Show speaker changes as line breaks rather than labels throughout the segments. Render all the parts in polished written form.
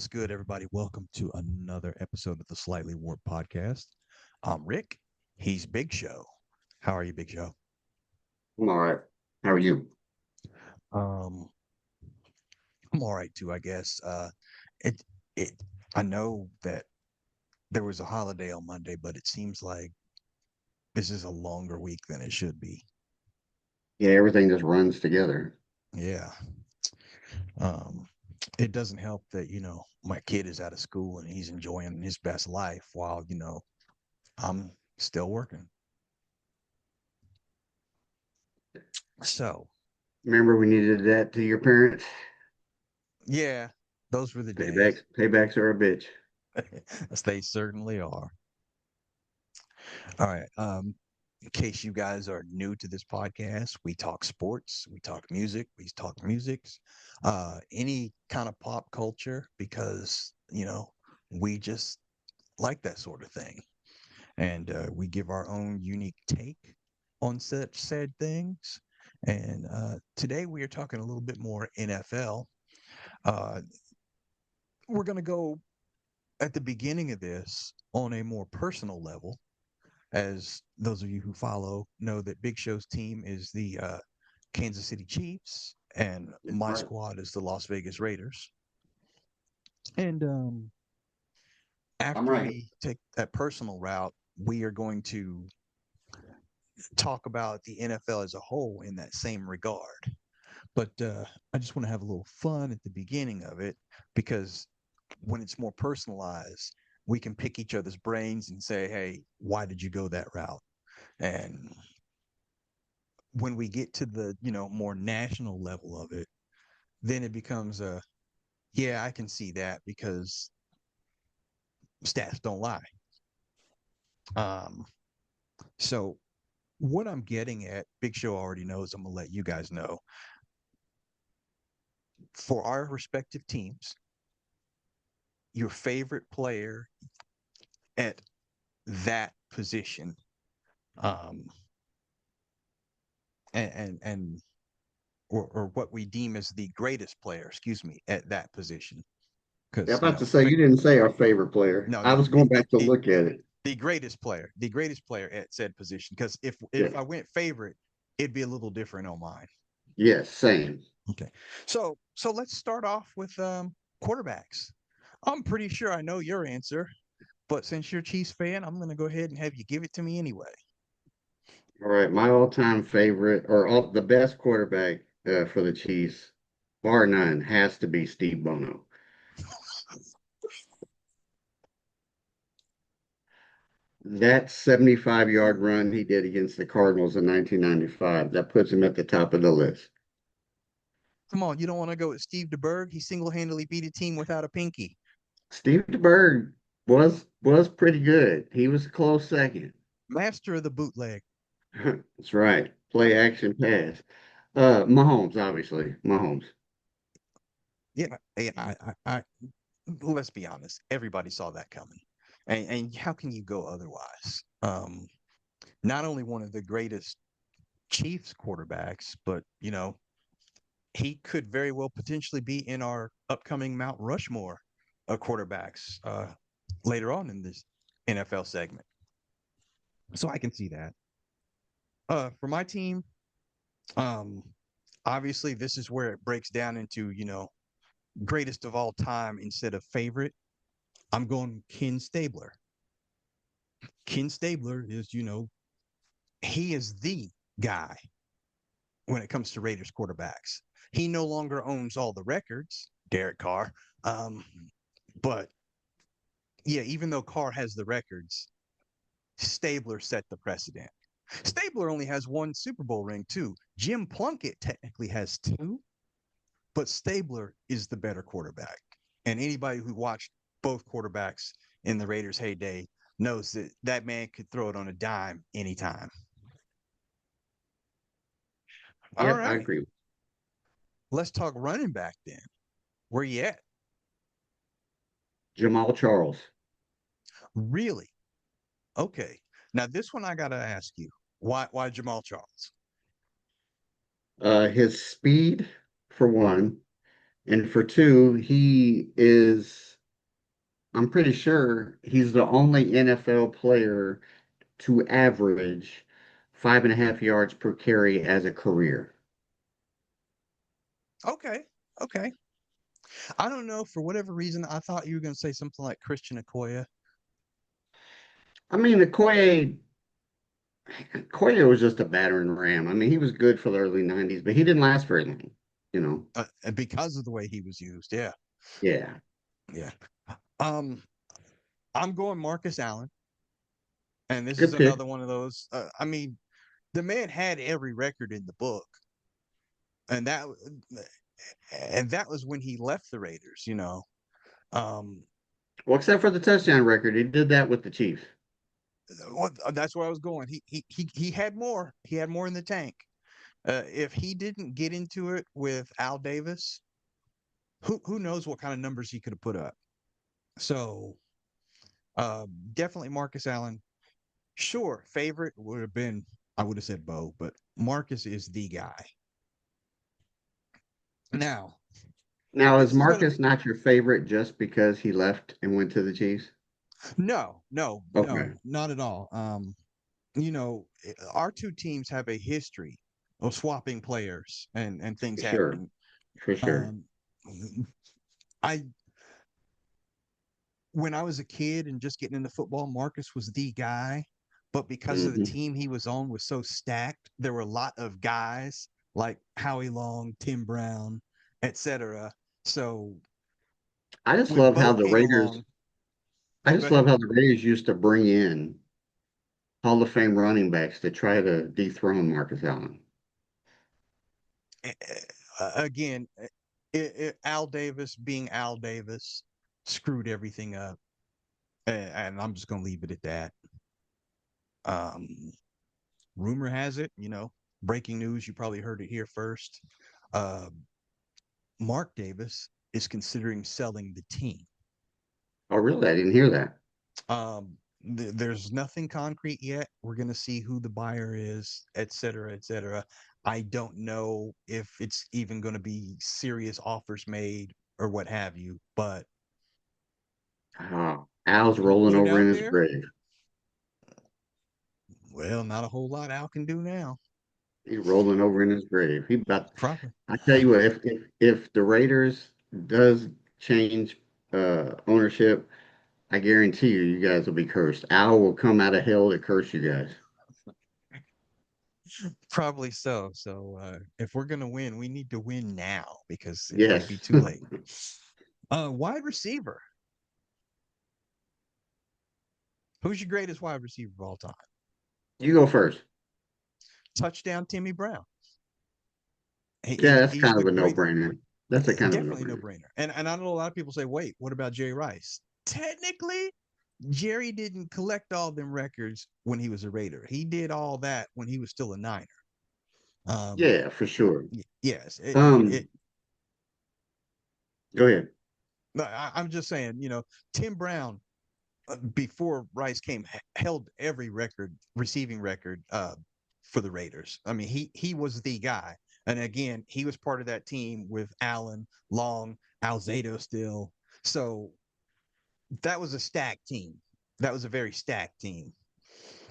What's good, everybody? Welcome to another episode of the Slightly Warped Podcast. I'm Rick. He's Big Show. How are you, Big Show?
I'm all right. How are you?
Um, I'm all right too, I guess. It it I know that there was a holiday on Monday, but it seems like this is a longer week than it should be.
Yeah, everything just runs together.
Yeah. Um, it doesn't help that, my kid is out of school and he's enjoying his best life while, I'm still working. So,
Remember we needed that to your parents?
yeah, those were the days.
Paybacks are a bitch.
As they certainly are. All right. In case you guys are new to this podcast, we talk sports, we talk music, any kind of pop culture because, we just like that sort of thing. And we give our own unique take on such said things. And today we are talking a little bit more NFL. Uh, we're going to go at the beginning of this on a more personal level, as those of you who follow know that Big Show's team is the Kansas City Chiefs, and
That's
my
right.
squad is the Las Vegas Raiders. And
I'm
after
right.
we take that personal route, we are going to talk about the NFL as a whole in that same regard. But I just want to have a little fun at the beginning of it because when it's more personalized, we can pick each other's brains and say, hey, why did you go that route? And when we get to the, more national level of it, then it becomes yeah, I can see that because stats don't lie. Um, so what I'm getting at, Big Show already knows, I'm gonna let you guys know. For our respective teams, your favorite player at that position, um, and or what we deem as the greatest player, excuse me, at that position.
Yeah, I'm
Because
about to say you didn't say our favorite player.
no,
I
no,
was going back to look at it.
the greatest player at said position. Because if
Yeah.
I went favorite, it'd be a little different on mine.
Yes, same.
Okay, so let's start off with quarterbacks. I'm pretty sure I know your answer, but since you're a Chiefs fan, I'm going to go ahead and have you give it to me anyway.
All right, my all-time favorite or the best quarterback for the Chiefs, bar none, has to be Steve Bono. That 75-yard run he did against the Cardinals in 1995, that puts him at the top of the list.
Come on, you don't want to go with Steve DeBerg? He single-handedly beat a team without a pinky.
Steve DeBerg was pretty good. He was a close second.
Master of the bootleg.
That's right. Play action pass. Mahomes, obviously. Mahomes.
Yeah, I let's be honest. Everybody saw that coming, and how can you go otherwise? Not only one of the greatest Chiefs quarterbacks, but he could very well potentially be in our upcoming Mount Rushmore quarterbacks later on in this NFL segment. So I can see that. For my team, um, obviously this is where it breaks down into greatest of all time instead of favorite. I'm going Ken Stabler. Ken Stabler is he is the guy when it comes to Raiders quarterbacks. He no longer owns all the records, Derek Carr. Um, but yeah, even though Carr has the records, Stabler set the precedent. Stabler only has one Super Bowl ring, too. Jim Plunkett technically has two, but Stabler is the better quarterback. And anybody who watched both quarterbacks in the Raiders' heyday knows that that man could throw it on a dime anytime. All
Yep, I
right,
agree.
let's talk running back then. Where you at?
Jamal Charles.
Really? Okay. Now this one I gotta ask you. Why Jamal Charles?
His speed, for one, and for two, he is I'm pretty sure he's the only NFL player to average 5.5 yards per carry as a career.
Okay, okay. I don't know, for whatever reason, I thought you were going to say something like Christian Okoye.
I mean, Okoye was just a battering ram. I mean, he was good for the early 90s, but he didn't last very long, you know.
Because of the way he was used. Yeah,
Yeah.
yeah. Um, I'm going Marcus Allen, and this is
Good pick.
another one of those. I mean, the man had every record in the book, and that was when he left the Raiders. Um,
Well, except for the touchdown record, he did that with the Chiefs.
that's where I was going. He had more. He had more in the tank. If he didn't get into it with Al Davis, who knows what kind of numbers he could have put up. So definitely Marcus Allen. Sure, favorite would have been, I would have said Bo, but Marcus is the guy. Now,
Now, is
this is gonna
Marcus not your favorite just because he left and went to the Chiefs?
no, no,
Okay,
no, not at all. Our two teams have a history of swapping players and
for
things
sure,
happening.
for sure.
Um, I when I was a kid and just getting into football, Marcus was the guy. But because of the
Hmm.
team he was on was so stacked, there were a lot of guys like Howie Long, Tim Brown, etc. So
I just
when
love how
Bo
the
came
Raiders.
along,
I
oh, go
just love
ahead.
how the Raiders used to bring in Hall of Fame running backs to try to dethrone Marcus Allen.
Again, Al Davis being Al Davis screwed everything up, and I'm just gonna leave it at that. Um, Rumor has it, breaking news. You probably heard it here first. Uh, Mark Davis is considering selling the team.
Oh, really? I didn't hear that.
There's nothing concrete yet. We're going to see who the buyer is, et cetera, et cetera. I don't know if it's even going to be serious offers made or what have you, but
Oh, Al's rolling
put it
over in
out
his
there.
grave.
Well, not a whole lot Al can do now.
He's rolling over in his grave. He about.
Probably.
I tell you what, if the Raiders does change ownership, I guarantee you, you guys will be cursed. Al will come out of hell to curse you guys.
Probably so. So if we're gonna win, we need to win now because it might be
Yes.
too late. Wide receiver. Who's your greatest wide receiver of all time?
You go first.
Touchdown, Timmy Brown.
Yeah, that's
He's
kind
the
of a
great,
no-brainer. That's a kind of a
definitely a no
no-brainer.
brainer. And I know a lot of people say, wait, what about Jerry Rice? Technically, Jerry didn't collect all them records when he was a Raider. He did all that when he was still a Niner. Um,
Yeah, for sure.
yes,
Um, go ahead.
I'm just saying, Tim Brown before Rice came held every record, receiving record for the Raiders. I mean, he was the guy. And again, he was part of that team with Allen, Long, Alzado still. So that was a stacked team. That was a very stacked team.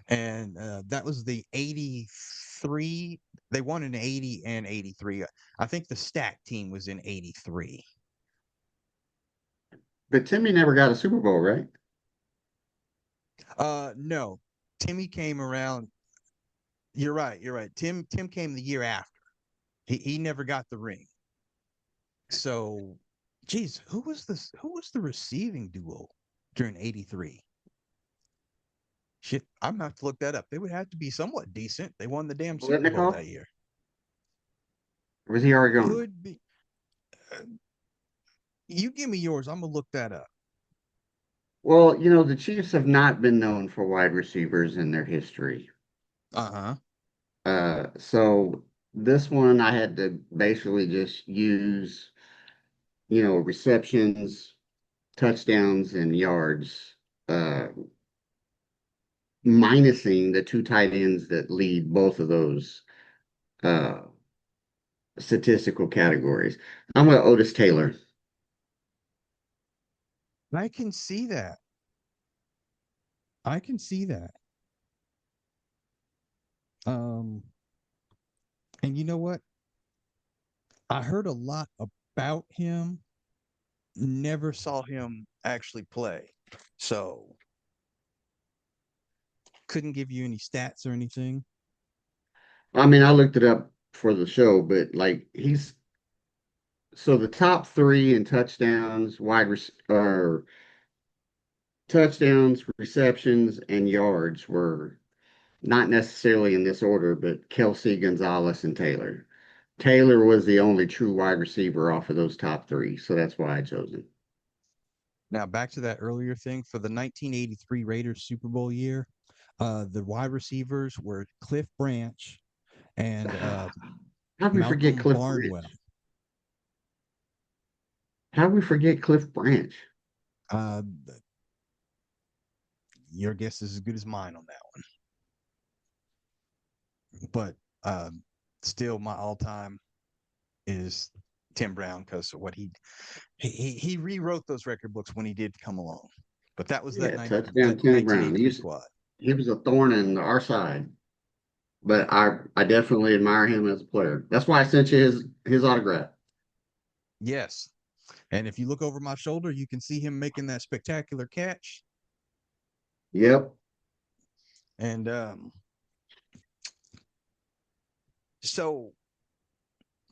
And that was the 83. They won in 80 and 83. I think the stacked team was in 83.
But Timmy never got a Super Bowl, right?
No, Timmy came around. You're right. You're right. Tim came the year after. He never got the ring. So, geez, who was the receiving duo during '83? Shit, I'm gonna have to look that up. They would have to be somewhat decent. They won the damn Super Bowl
Litnikoff?
that year.
Or was he already gone?
Could be. Uh, you give me yours. I'm gonna look that up.
Well, the Chiefs have not been known for wide receivers in their history.
Uh-huh.
So this one I had to basically just use, receptions, touchdowns, and yards, uh, minusing the two tight ends that lead both of those uh, statistical categories. I'm with Otis Taylor.
I can see that. I can see that. Um, and you know what? I heard a lot about him, never saw him actually play. So couldn't give you any stats or anything.
I mean, I looked it up for the show, but like he's so the top three in touchdowns, or touchdowns, receptions, and yards were not necessarily in this order, but Kelsey, Gonzalez, and Taylor. Taylor was the only true wide receiver off of those top three, so that's why I chose him.
Now back to that earlier thing for the 1983 Raiders Super Bowl year, the wide receivers were Cliff Branch and
How'd we forget
Malcolm
Cliff
Barnwell.
Branch? How'd we forget Cliff Branch?
Uh, your guess is as good as mine on that one. But still, my all-time is Tim Brown because what he rewrote those record books when he did come along. But that was
Yeah,
that
touchdown Tim Brown.
1983 squad.
He was a thorn in our side, but I definitely admire him as a player. That's why I sent you his autograph.
Yes. And if you look over my shoulder, you can see him making that spectacular catch.
Yep.
And so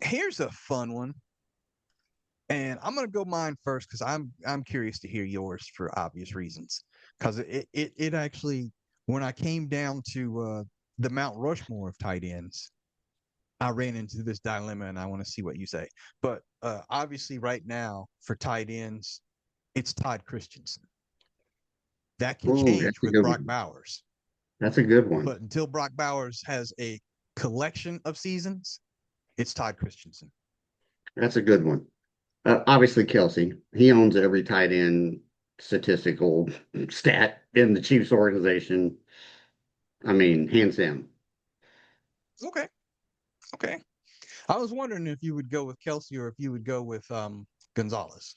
here's a fun one. And I'm gonna go mine first because I'm curious to hear yours for obvious reasons. Because it actually when I came down to the Mount Rushmore of tight ends, I ran into this dilemma, and I want to see what you say. But obviously, right now for tight ends, it's Todd Christensen. That can
Oh,
change
that's a
with
good
Brock
one.
Bowers,
That's a good one.
but until Brock Bowers has a collection of seasons, it's Todd Christensen.
That's a good one. Obviously, Kelsey. He owns every tight end statistical stat in the Chiefs organization. I mean, hands down.
Okay, okay. I was wondering if you would go with Kelsey or if you would go with Gonzalez.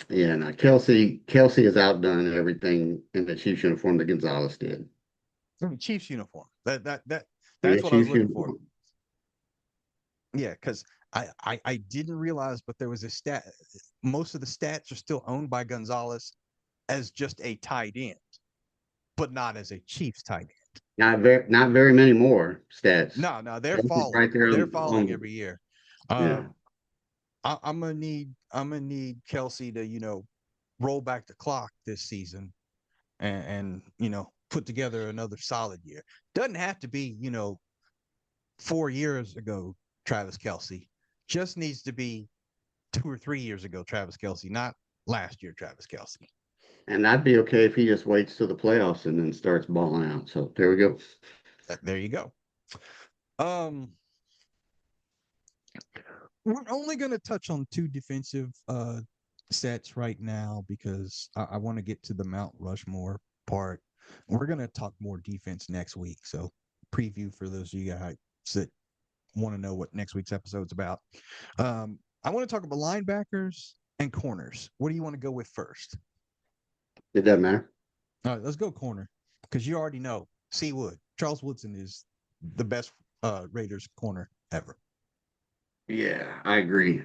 Yeah, no, Kelsey has outdone everything in the Chiefs uniform that Gonzalez did.
Chiefs uniform.
Yeah,
That's what I was
Chiefs
looking for.
uniform.
Yeah, because I didn't realize, but there was a stat. Most of the stats are still owned by Gonzalez as just a tight end, but not as a Chiefs tight end.
Not very many more stats.
No, no, they're
Kelsey's
falling.
right there
They're
on,
falling
on
every year.
yeah.
I'm gonna need Kelsey to roll back the clock this season and put together another solid year. Doesn't have to be 4 years ago Travis Kelsey. Just needs to be 2 or 3 years ago Travis Kelsey, not last year Travis Kelsey.
And I'd be okay if he just waits till the playoffs and then starts balling out. So there we go.
There you go. Um, we're only going to touch on two defensive sets right now because I want to get to the Mount Rushmore part. We're going to talk more defense next week. So, preview for those of you guys that want to know what next week's episode's about. I want to talk about linebackers and corners. What do you want to go with first?
It doesn't matter.
All right, let's go corner because you already know C. Wood. Charles Woodson is the best Raiders corner ever.
Yeah, I agree.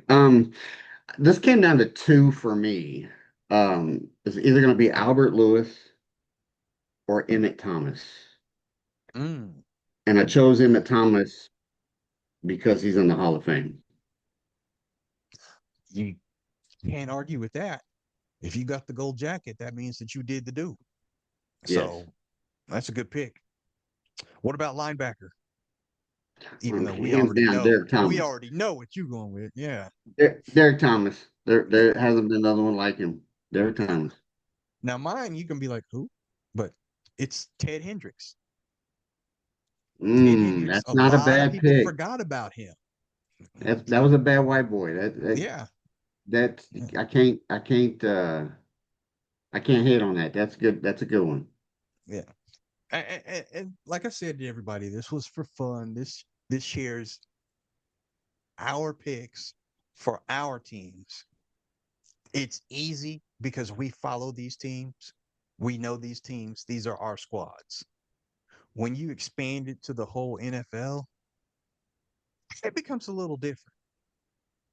This came down to two for me. It's either going to be Albert Lewis or Emmett Thomas.
Mm,
And I chose Emmett Thomas because he's in the Hall of Fame.
you can't argue with that. If you got the gold jacket, that means that you did the do.
Yes.
So that's a good pick. What about linebacker? Even though
Hands down, Derek
we
Thomas.
already know what you're going with. Yeah.
Derek Thomas. There hasn't been another one like him. Derek Thomas.
Now mine, you can be like, who? But it's Ted Hendricks. Ted Hendricks.
That's
A
not a
lot of
bad
people
pick.
forgot about him.
That was a bad white boy.
Yeah.
That I can't hate on that. That's good. That's a good one.
Yeah. And like I said to everybody, this was for fun. This shares our picks for our teams. It's easy because we follow these teams. We know these teams. These are our squads. When you expand it to the whole NFL, it becomes a little different.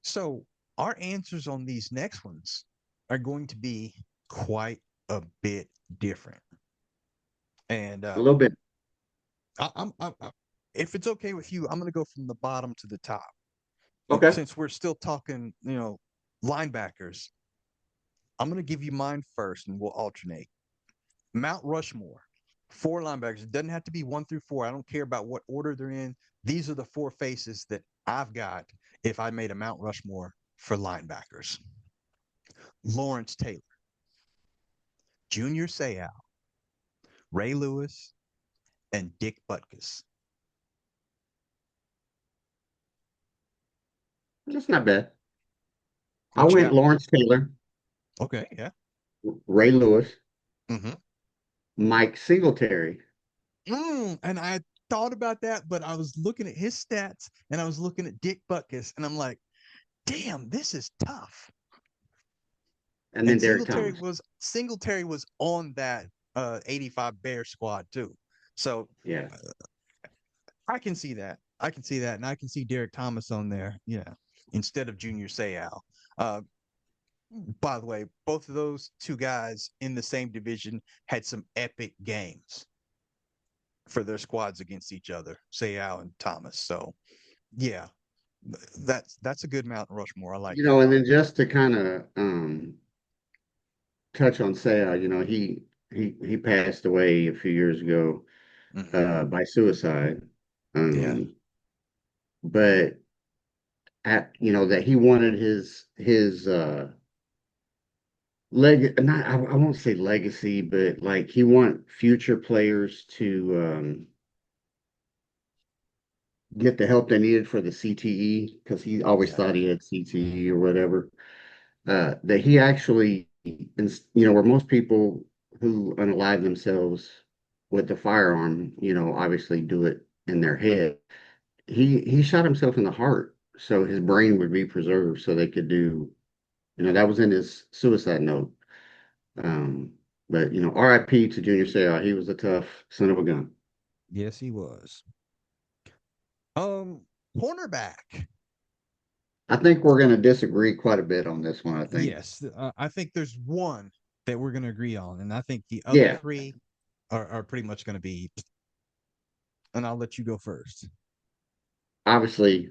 So our answers on these next ones are going to be quite a bit different. And
A little bit.
if it's okay with you, I'm going to go from the bottom to the top.
Okay.
Since we're still talking, linebackers, I'm going to give you mine first and we'll alternate. Mount Rushmore, four linebackers. It doesn't have to be 1 through 4. I don't care about what order they're in. These are the four faces that I've got if I made a Mount Rushmore for linebackers. Lawrence Taylor, Junior Seau, Ray Lewis, and Dick Butkus.
That's not bad. I
What you
went
got?
Lawrence Taylor,
Okay, yeah.
Ray Lewis,
Mm-hmm.
Mike Singletary,
And I thought about that, but I was looking at his stats and I was looking at Dick Butkus, and I'm like, damn, this is tough.
and then
And
Derek
Singletary
Thomas.
was Singletary was on that 85 Bear squad too. So
Yeah.
uh, I can see that. I can see that. And I can see Derek Thomas on there. Yeah. Instead of Junior Seau. Uh, by the way, both of those two guys in the same division had some epic games for their squads against each other, Seau and Thomas. So yeah, that's a good Mountain Rushmore. I like
You
that.
know, and then just to kind of touch on Saya, he passed away a few years ago
Mm-hmm.
by suicide.
Yeah.
Um, but that he wanted his not I won't say legacy, but like he want future players to get the help they needed for the CTE because he always
Yeah.
thought he had CTE or whatever. That he actually, where most people who unalive themselves with the firearm, obviously do it in their head. He shot himself in the heart so his brain would be preserved so they could do, that was in his suicide note. Um, but RIP to Junior Seau. He was a tough son of a gun.
Yes, he was. Um, Cornerback.
I think we're going to disagree quite a bit on this one. I think.
Yes, I think there's one that we're going to agree on, and I think the other
Yeah,
three are pretty much going to be. And I'll let you go first.
obviously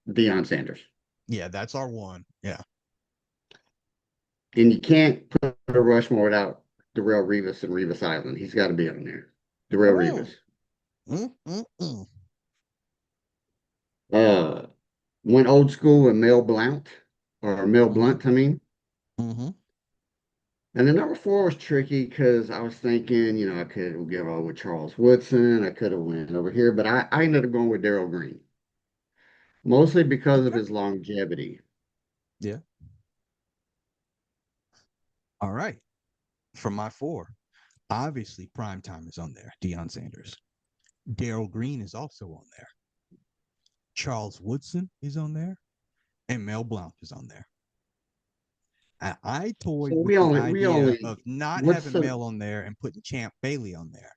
Deion Sanders.
Yeah, that's our one. Yeah.
And you can't put a Rushmore without Darrell Revis and Revis Island. He's got to be on there. Darrell
Oh.
Revis.
Mm.
Uh, Went old school with Mel Blount, or Mel
Mm-hmm.
Blunt, I mean.
Mm-hmm.
And the number four was tricky because I was thinking, I could have gone with Charles Woodson. I could have went over here, but I ended up going with Darrell Green, mostly because of
Okay.
his longevity.
Yeah. All right. For my four, obviously prime time is on there. Deion Sanders. Daryl Green is also on there. Charles Woodson is on there, and Mel Blount is on there. I
So
toyed with
we
the
only, we
idea
only,
of not
what's
having
the,
Mel on there and putting Champ Bailey on there.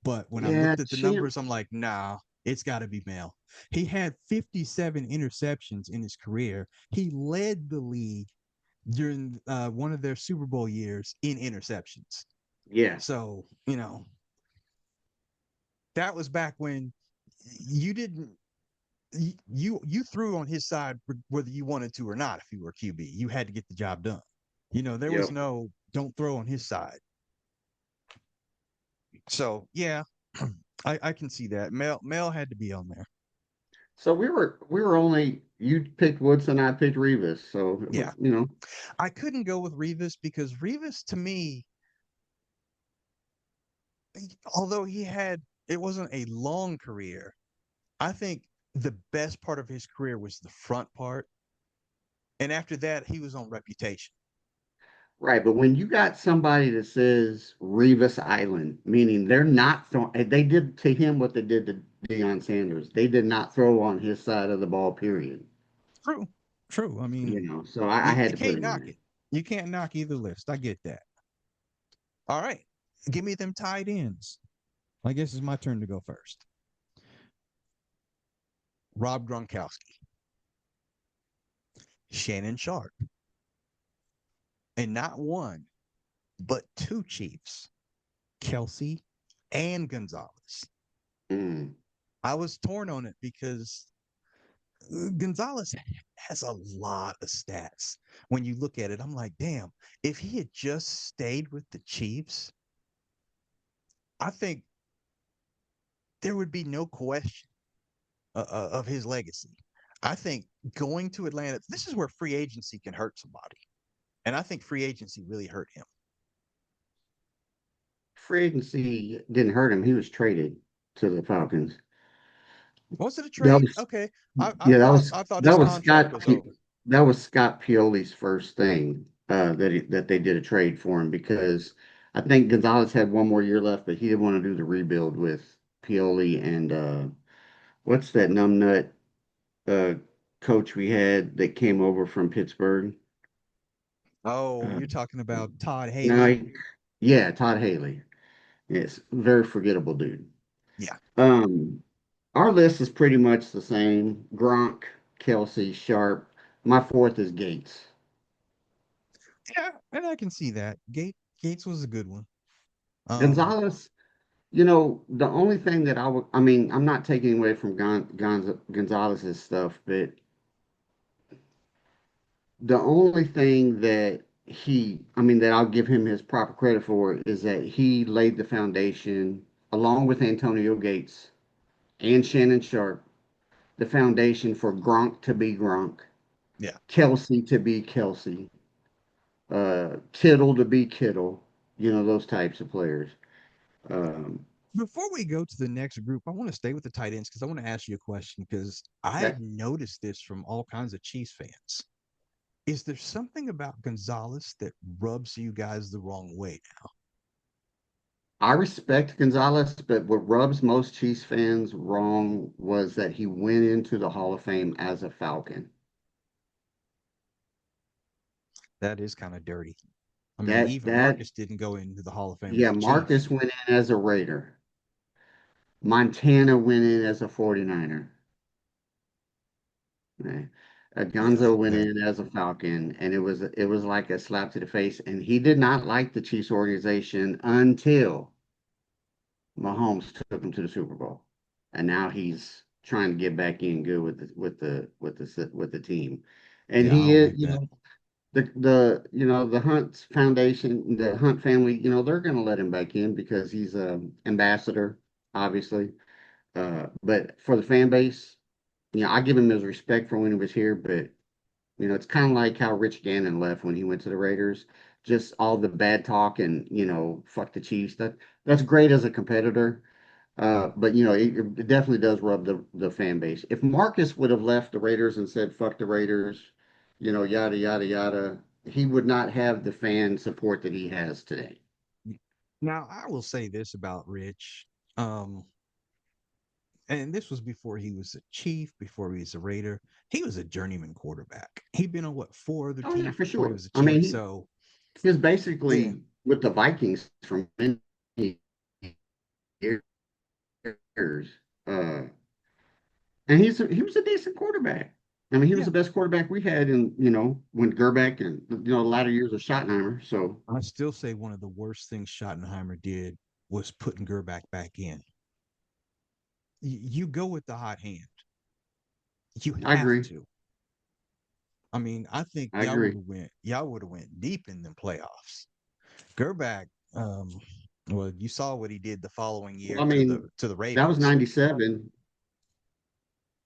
But when I
yeah,
looked at the
champ.
numbers, I'm like, nah, it's got to be Mel. He had 57 interceptions in his career. He led the league during one of their Super Bowl years in interceptions.
Yeah,
So, that was back when you didn't you threw on his side whether you wanted to or not. If you were QB, you had to get the job done. There was
yep.
no don't throw on his side. So yeah, I can see that. Mel had to be on there.
So we were only, you picked Woodson, I picked Revis. So,
Yeah,
you know,
I couldn't go with Revis because Revis to me, although it wasn't a long career, I think the best part of his career was the front part, and after that he was on reputation.
right. But when you got somebody that says Revis Island, meaning they're not throwing, they did to him what they did to Deion Sanders. They did not throw on his side of the ball, period.
True. true. I
you
mean,
know. So I had
you
to put
can't
him
knock
there.
it. You can't knock either list. I get that. All right. Give me them tight ends. I guess it's my turn to go first. Rob Gronkowski, Shannon Sharp, and not one, but two Chiefs, Kelsey and Gonzalez.
Mm.
I was torn on it because Gonzalez has a lot of stats. When you look at it, I'm like, damn, if he had just stayed with the Chiefs, I think there would be no question of his legacy. I think going to Atlanta, this is where free agency can hurt somebody. And I think free agency really hurt him.
Free agency didn't hurt him. He was traded to the Falcons.
Was it a
That
trade?
was
Okay.
yeah,
I thought his contract was over.
That was Scott Pioli's first thing that they did a trade for him because I think Gonzalez had one more year left, but he didn't want to do the rebuild with Pioli and what's that numbnut uh, coach we had that came over from Pittsburgh?
Oh,
Uh,
you're talking about Todd
no,
Haley?
yeah, Todd Haley. Yes, very forgettable dude.
Yeah.
Um, our list is pretty much the same. Gronk, Kelsey, Sharp. My fourth is Gates.
Yeah, and I can see that. Gates was a good one. Um,
Gonzalez, the only thing that I mean, I'm not taking away from Gonzalez's stuff, but the only thing that that I'll give him his proper credit for is that he laid the foundation along with Antonio Gates and Shannon Sharp, the foundation for Gronk to be Gronk,
yeah.
Kelsey to be Kelsey, Kittle to be Kittle, those types of players. Um,
Before we go to the next group, I want to stay with the tight ends because I want to ask you a question because
okay.
I've noticed this from all kinds of Chiefs fans. Is there something about Gonzalez that rubs you guys the wrong way now?
I respect Gonzalez, but what rubs most Chiefs fans wrong was that he went into the Hall of Fame as a Falcon.
That is kind of dirty. I mean,
That
even
that
Marcus didn't go into the Hall of Fame as
yeah,
a Chief.
Marcus went in as a Raider. Montana went in as a 49er. Okay.
Yeah,
Gonzo went
that
in as a Falcon, and it was like a slap to the face. And he did not like the Chiefs organization until Mahomes took him to the Super Bowl, and now he's trying to get back in good with the team. And
yeah, I
he
don't
is,
like that.
the Hunt Foundation, the Hunt family, they're going to let him back in because he's a ambassador, obviously. But for the fan base, I give him his respect for when he was here, but it's kind of like how Rich Gannon left when he went to the Raiders. Just all the bad talk and fuck the Chiefs. That's great as a competitor, but it definitely does rub the fan base. If Marcus would have left the Raiders and said "fuck the Raiders," yada yada yada, he would not have the fan support that he has today.
Now, I will say this about Rich. Um, and this was before he was a Chief, before he was a Raider. He was a journeyman quarterback. He'd been on what, four other
Oh yeah,
teams
for
before he
sure.
was a
I mean,
Chief. So
he was
yeah,
basically with the Vikings for many years. Uh, And he was a decent quarterback. I mean, he was
yeah.
the best quarterback we had in, when Gerbeck and the latter years of Schottenheimer. So
I still say one of the worst things Schottenheimer did was putting Gerback back in. You go with the hot hand. You
I
have
agree.
to. I mean, I think
I agree.
y'all would have went deep in the playoffs. Gerback, well, you saw what he did the following
Well,
year
I mean,
to the
that was
Ravens.
97.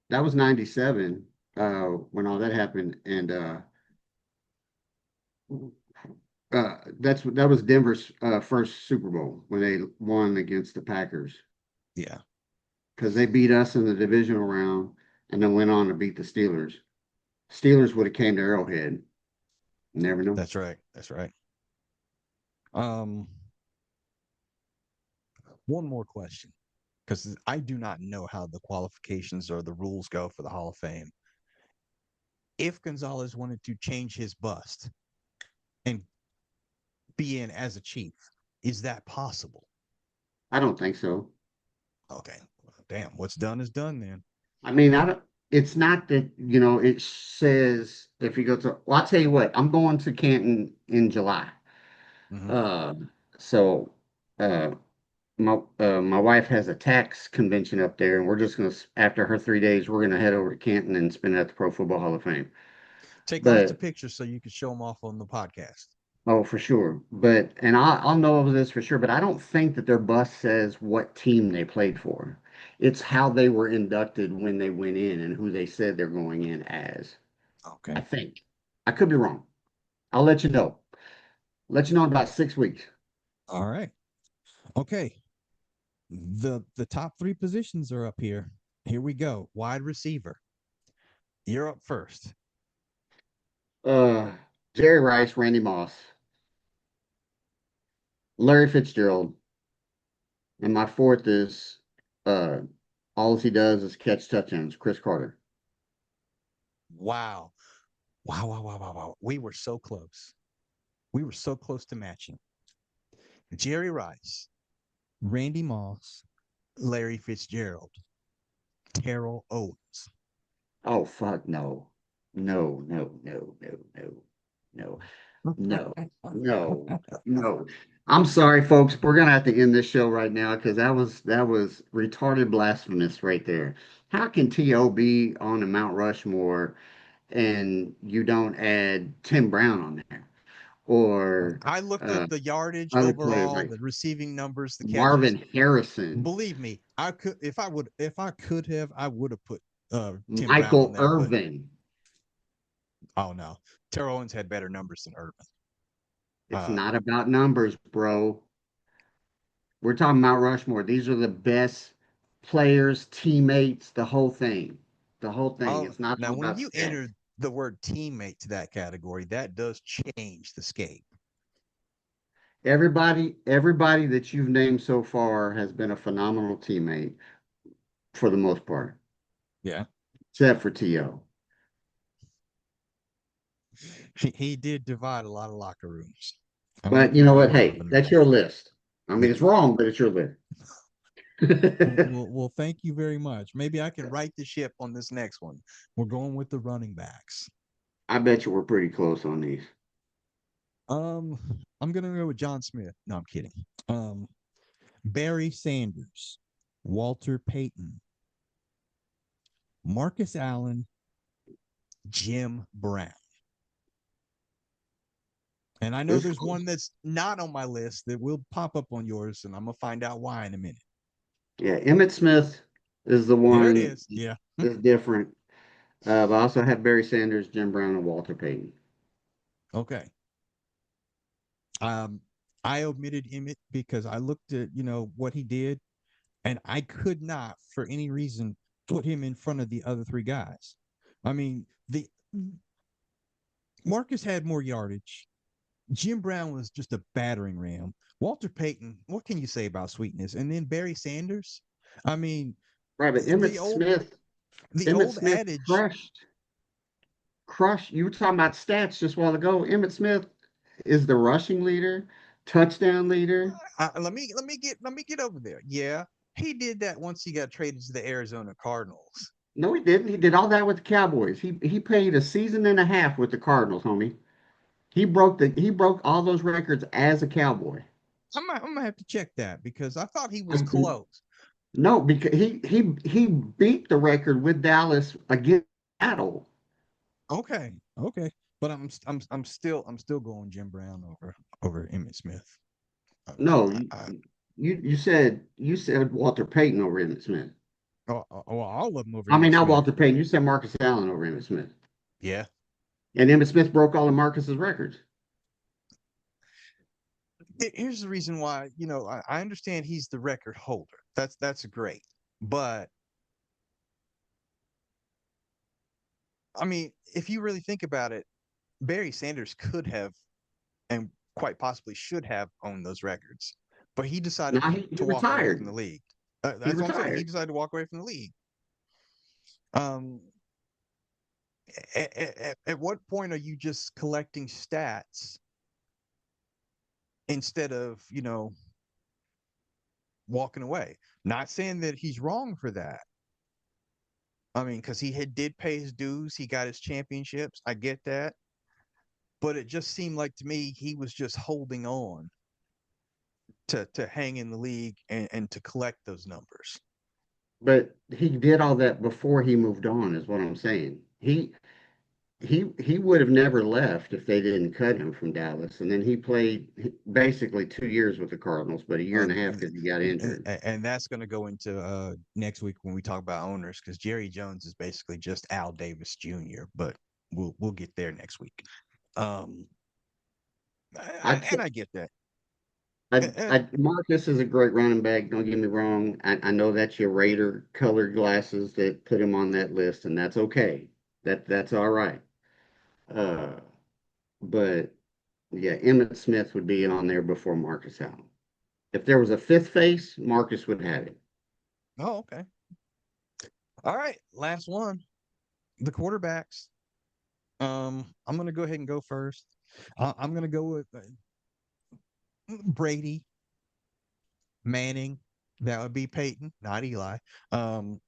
That was 97 when all that happened. And that was Denver's first Super Bowl when they won against the Packers
Yeah,
because they beat us in the divisional round and then went on to beat the Steelers. Steelers would have came to Arrowhead. Never know.
that's right. That's right. Um, one more question, because I do not know how the qualifications or the rules go for the Hall of Fame. if Gonzalez wanted to change his bust and be in as a chief, is that possible?
I don't think so.
Okay. Damn, what's done is done then.
I mean, I don't. It's not that, it says if you go to. Well, I'll tell you what. I'm going to Canton in July.
Hmm.
Uh, so uh, my wife has a tax convention up there, and we're just gonna after her 3 days, we're gonna head over to Canton and spend it at the Pro Football Hall of Fame.
Take lots of
But
pictures so you can show them off on the podcast.
oh, for sure. But and I'll know this for sure. But I don't think that their bus says what team they played for. It's how they were inducted when they went in and who they said they're going in as. I
Okay.
think. I could be wrong. I'll let you know. Let you know in about 6 weeks.
All right. Okay. The top three positions are up here. Here we go. Wide receiver. You're up first.
Uh, Jerry Rice, Randy Moss, Larry Fitzgerald, and my fourth is uh, all he does is catch touchdowns. Chris Carter.
Wow. Wow, wow, wow, wow, wow. We were so close. We were so close to matching. Jerry Rice, Randy Moss, Larry Fitzgerald, Terrell Owens.
Oh fuck no, no, no, no, no, no, no. No, no, no. I'm sorry, folks. We're gonna have to end this show right now because that was retarded blasphemous right there. How can T.O. be on a Mount Rushmore and you don't add Tim Brown on there or
I looked up the yardage
other players
overall,
like
the receiving numbers, the catches.
Marvin Harrison,
Believe me, I could if I could have, I would have put Tim Brown on
Michael
there, but
Irvin?
oh no. Terrell Owens had better numbers than Urban.
It's
Uh
not about numbers, bro. We're talking Mount Rushmore. These are the best players, teammates, the whole thing. The whole thing.
oh
It's not
now
all
when
about
you
stats.
enter the word teammate to that category, that does change the scape.
Everybody that you've named so far has been a phenomenal teammate for the most part,
Yeah.
except for T.O.
He did divide a lot of locker rooms. I'm gonna
But you
put
know
that
what?
in my
Hey,
opener.
that's your list. I mean,
Yeah.
it's wrong, but it's your list.
Well, thank you very much. Maybe I can right the ship on this next one. We're going with the running backs.
I bet you we're pretty close on these.
Um, I'm gonna go with John Smith. No, I'm kidding. Um, Barry Sanders, Walter Payton, Marcus Allen, Jim Brown. And I know
This is
there's
close.
one that's not on my list that will pop up on yours, and I'm gonna find out why in a minute.
Yeah, Emmett Smith is the
There it
one
is. Yeah.
that's different. But I also have Barry Sanders, Jim Brown, and Walter Payton.
Okay. Um, I omitted Emmett because I looked at what he did, and I could not, for any reason, put him in front of the other three guys. I mean, the Marcus had more yardage. Jim Brown was just a battering ram. Walter Payton, what can you say about sweetness? And then Barry Sanders. I mean,
Right, but
the old the
Emmett
old
Smith
adage.
crushed. You were talking about stats just a while ago. Emmett Smith is the rushing leader, touchdown leader.
Let me get over there. Yeah, he did that once he got traded to the Arizona Cardinals.
No, he didn't. He did all that with the Cowboys. He played a season and a half with the Cardinals, homie. He broke all those records as a Cowboy.
I'm gonna have to check that because I thought he was
I-
close.
no, because he beat the record with Dallas against Seattle.
Okay, okay, but I'm still going Jim Brown over Emmitt Smith.
No, you said Walter Payton over Emmitt Smith.
All of them over
I mean,
Emmitt
not
Smith.
Walter Payton. You said Marcus Allen over Emmitt Smith.
Yeah.
And Emmitt Smith broke all of Marcus's records.
Here's the reason why. I understand he's the record holder. That's great, but I mean, if you really think about it, Barry Sanders could have and quite possibly should have owned those records, but he decided
Now
to,
he
to walk away from
retired.
the league.
He
That's what I'm saying. He
retired.
decided to walk away from the league. Um, At what point are you just collecting stats instead of, walking away? Not saying that he's wrong for that. I mean, because did pay his dues, he got his championships. I get that, but it just seemed like to me he was just holding on to hang in the league and to collect those numbers.
But he did all that before he moved on, is what I'm saying. He would have never left if they didn't cut him from Dallas. And then he played basically 2 years with the Cardinals, but a year and a half because he got injured.
And that's going to go into next week when we talk about owners, because Jerry Jones is basically just Al Davis Jr. But we'll get there next week. Um,
I
and
can't.
I get that. And
Marcus is a great running back. Don't get me wrong. I know that's your Raider colored glasses that put him on that list, and that's okay. That's all right. Uh, but yeah, Emmitt Smith would be on there before Marcus Allen. If there was a fifth face, Marcus would have it.
oh, okay. All right, last one. The quarterbacks. I'm going to go ahead and go first. I'm going to go with Brady, Manning. That would be Peyton, not Eli. Um,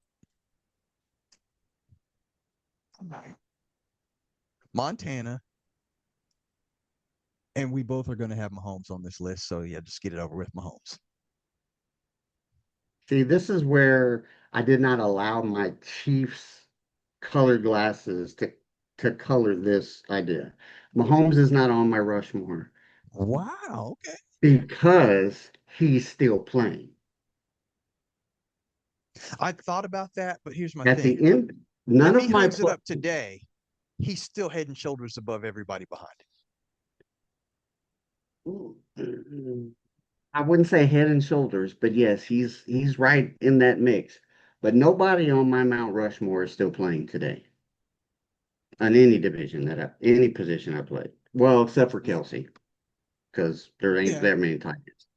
Montana, and we both are going to have Mahomes on this list. So yeah, just get it over with, Mahomes.
See, this is where I did not allow my Chiefs colored glasses to color this idea. Mahomes is not on my Rushmore
Wow. Okay.
because he's still playing.
I thought about that, but here's my
At
thing:
the end, none
if
of
he
my
hangs it
pl-
up today, he's still head and shoulders above everybody behind
I wouldn't say head and shoulders, but yes, he's right in that mix. But nobody on my Mount Rushmore is still playing today on any division any position I played. Well, except for
him.
Kelsey, because there ain't
Yeah.
that many tight ends.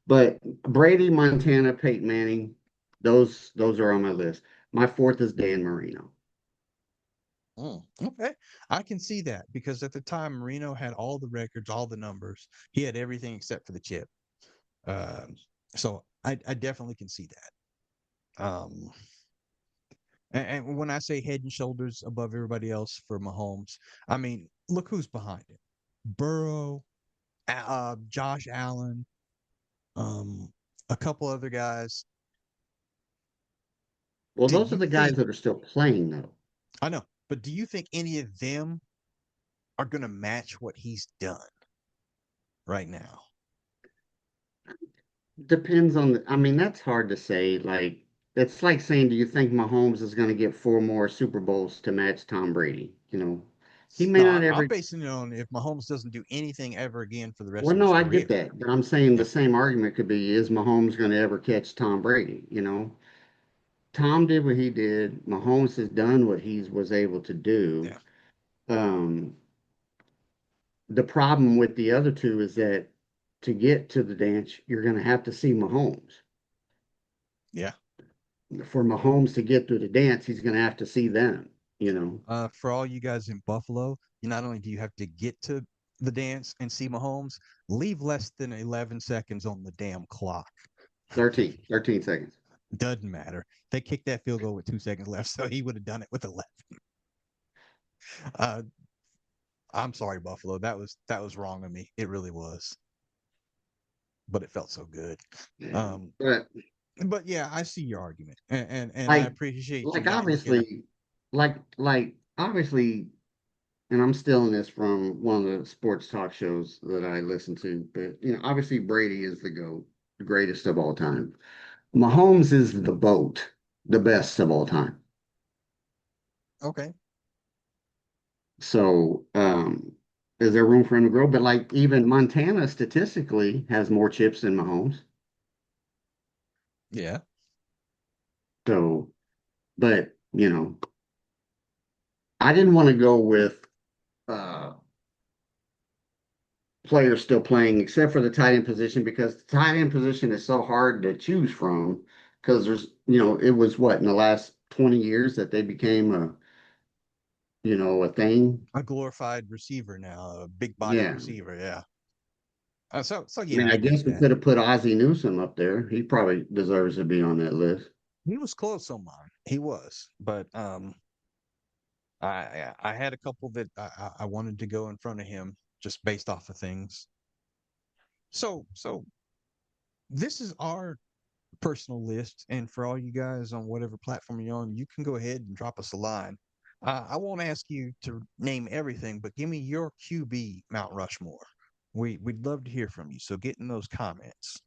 But Brady, Montana, Peyton Manning, those are on my list. My fourth is Dan Marino.
Okay. I can see that because at the time Marino had all the records, all the numbers. He had everything except for the chip. Um, so I definitely can see that. And when I say head and shoulders above everybody else for Mahomes, I mean look who's behind him: Burrow, Josh Allen, um, a couple other guys.
Well,
Do
those are
you
the guys
think?
that are still playing though.
I know, but do you think any of them are going to match what he's done right now?
Depends on I mean, that's hard to say. Like, it's like saying, do you think Mahomes is going to get four more Super Bowls to match Tom Brady? He may
No,
not
I'm
ever.
basing it on if Mahomes doesn't do anything ever again for the rest
Well,
of
no,
his
I
career.
get that, but I'm saying the
Yeah,
same argument could be, is Mahomes going to ever catch Tom Brady? Tom did what he did. Mahomes has done what he was able to do.
yeah,
Um, the problem with the other two is that to get to the dance, you're going to have to see Mahomes.
yeah.
For Mahomes to get through the dance, he's going to have to see them, you know.
For all you guys in Buffalo, you not only do you have to get to the dance and see Mahomes, leave less than 11 seconds on the damn clock.
13 seconds.
Doesn't matter. They kicked that field goal with 2 seconds left, so he would have done it with 11. Uh, I'm sorry, Buffalo. That was wrong of me. It really was, but it felt so good. Um,
But
but yeah, I see your argument, and I
like,
appreciate you
like
not looking.
obviously, like obviously, and I'm stealing this from one of the sports talk shows that I listen to, but obviously Brady is the GOAT, the greatest of all time. Mahomes is the boat, the best of all time.
Okay.
So, is there room for him to grow? But like even Montana statistically has more chips than Mahomes.
Yeah.
So, but I didn't want to go with uh players still playing except for the tight end position because the tight end position is so hard to choose from because it was what in the last 20 years that they became a thing.
A glorified receiver now, a big bodied
Yeah.
receiver. Yeah. So
I
yeah,
mean,
I
I
get
guess we
that.
could have put Ozzie Newsome up there. He probably deserves to be on that list.
He was close on mine. He was, but I had a couple that I wanted to go in front of him just based off of things. So this is our personal list, and for all you guys on whatever platform you're on, you can go ahead and drop us a line. I won't ask you to name everything, but give me your QB Mount Rushmore. We'd love to hear from you. So get in those comments.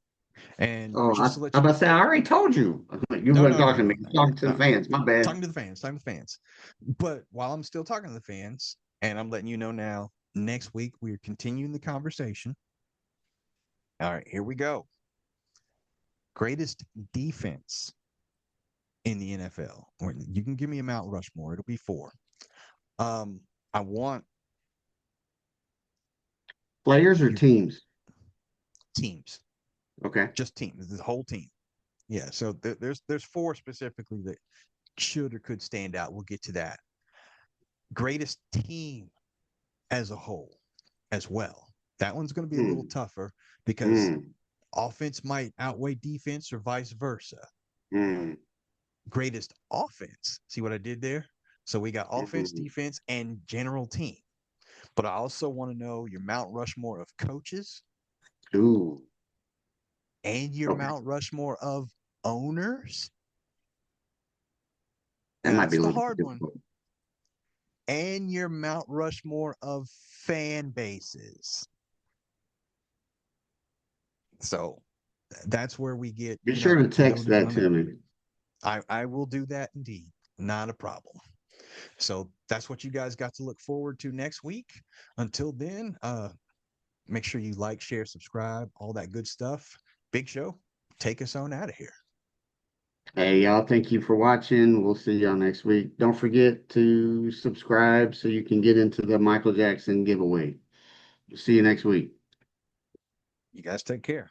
And
Oh,
just to let
I'm
you
about to say, I already told you. You
no,
weren't
no, no,
talking to
no,
me.
no,
You're talking to the
no.
fans. My bad.
Talking to the fans, talking to the fans. But while I'm still talking to the fans, and I'm letting you know now, next week we're continuing the conversation. All right, here we go. Greatest defense in the NFL. Or you can give me a Mount Rushmore. It'll be four. Um, I want
Players or
your
teams?
teams,
Okay.
just teams, the whole team. Yeah. So there's four specifically that should or could stand out. We'll get to that. Greatest team as a whole as well. That one's going to be a little
Hmm.
tougher because
Hmm.
offense might outweigh defense or vice versa.
Hmm.
Greatest offense. See what I did there? So we got offense,
Hmm.
defense, and general team. But I also want to know your Mount Rushmore of coaches
Ooh.
and your
Okay.
Mount Rushmore of owners.
That
And
might be
that's
a
the
little
hard one.
difficult.
And your Mount Rushmore of fan bases. So that's where we get,
Be sure to text
noted
that
on
to
that.
me.
I will do that indeed. Not a problem. So that's what you guys got to look forward to next week. Until then, make sure you like, share, subscribe, all that good stuff. Big Show, take us on out of here.
Hey, y'all, thank you for watching. We'll see y'all next week. Don't forget to subscribe so you can get into the Michael Jackson giveaway. See you next week.
You guys take care.